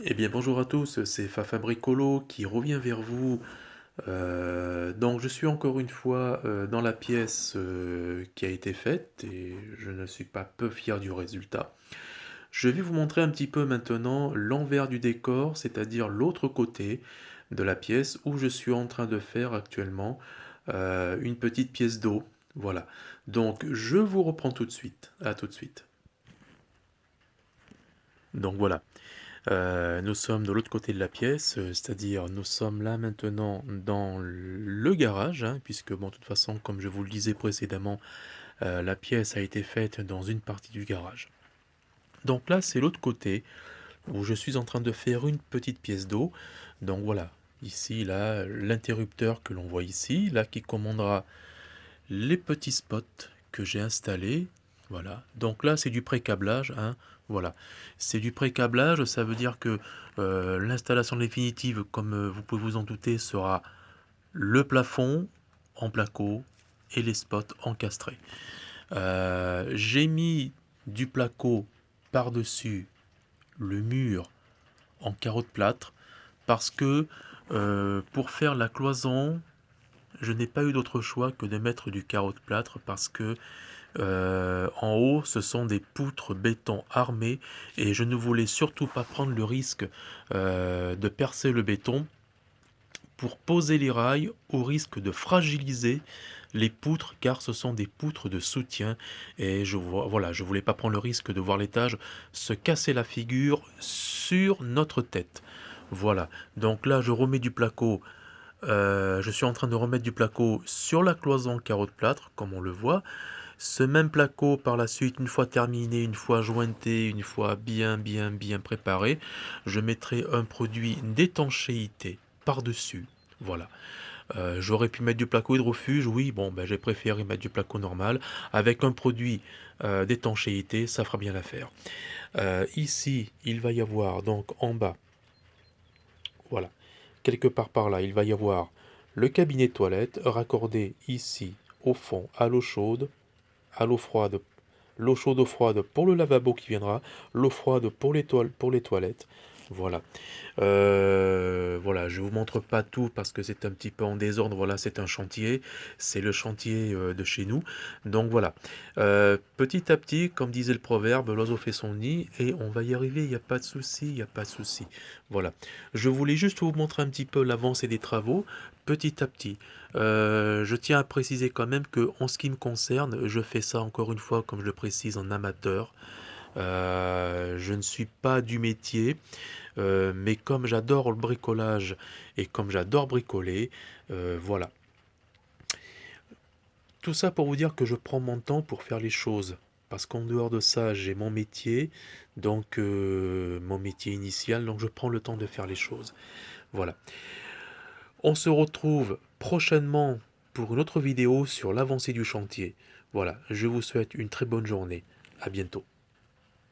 Eh bien bonjour à tous, c'est Fafa Bricolo qui revient vers vous. Donc je suis encore une fois dans la pièce qui a été faite et je ne suis pas peu fier du résultat. Je vais vous montrer un petit peu maintenant l'envers du décor, c'est-à-dire l'autre côté de la pièce où je suis en train de faire actuellement une petite pièce d'eau. Voilà. Donc je vous reprends tout de suite. À tout de suite. Donc voilà. Nous sommes de l'autre côté de la pièce, c'est-à-dire nous sommes là maintenant dans le garage, hein, puisque bon, de toute façon, comme je vous le disais précédemment, la pièce a été faite dans une partie du garage. Donc là, c'est l'autre côté où je suis en train de faire une petite pièce d'eau. Donc voilà, ici, là, l'interrupteur que l'on voit ici, là, qui commandera les petits spots que j'ai installés. Voilà. Donc là, c'est du pré-câblage, hein. Voilà. C'est du pré-câblage, ça veut dire que l'installation définitive, comme vous pouvez vous en douter, sera le plafond en placo et les spots encastrés. J'ai mis du placo par-dessus le mur en carreau de plâtre parce que pour faire la cloison, je n'ai pas eu d'autre choix que de mettre du carreau de plâtre parce que en haut, ce sont des poutres béton armées et je ne voulais surtout pas prendre le risque de percer le béton pour poser les rails au risque de fragiliser les poutres car ce sont des poutres de soutien et voilà, je voulais pas prendre le risque de voir l'étage se casser la figure sur notre tête. Voilà, donc là je remets du placo, je suis en train de remettre du placo sur la cloison carreau de plâtre comme on le voit. Ce même placo, par la suite, une fois terminé, une fois jointé, une fois bien préparé, je mettrai un produit d'étanchéité par-dessus. Voilà. J'aurais pu mettre du placo hydrofuge, oui, bon, ben, j'ai préféré mettre du placo normal. Avec un produit d'étanchéité, ça fera bien l'affaire. Ici, il va y avoir, donc en bas, voilà, quelque part par là, il va y avoir le cabinet de toilette raccordé ici, au fond, à l'eau chaude, à l'eau froide, l'eau chaude eau froide pour le lavabo qui viendra, l'eau froide pour pour les toilettes. Voilà. Voilà, je vous montre pas tout parce que c'est un petit peu en désordre. Voilà, c'est un chantier, c'est le chantier de chez nous. Donc voilà. Petit à petit, comme disait le proverbe, l'oiseau fait son nid et on va y arriver. Il n'y a pas de souci, il n'y a pas de souci. Voilà. Je voulais juste vous montrer un petit peu l'avancée des travaux, petit à petit. Je tiens à préciser quand même que en ce qui me concerne, je fais ça encore une fois, comme je le précise, en amateur. Je ne suis pas du métier, mais comme j'adore le bricolage et comme j'adore bricoler, voilà. Tout ça pour vous dire que je prends mon temps pour faire les choses. Parce qu'en dehors de ça, j'ai mon métier, donc mon métier initial, donc je prends le temps de faire les choses. Voilà. On se retrouve prochainement pour une autre vidéo sur l'avancée du chantier. Voilà, je vous souhaite une très bonne journée. À bientôt.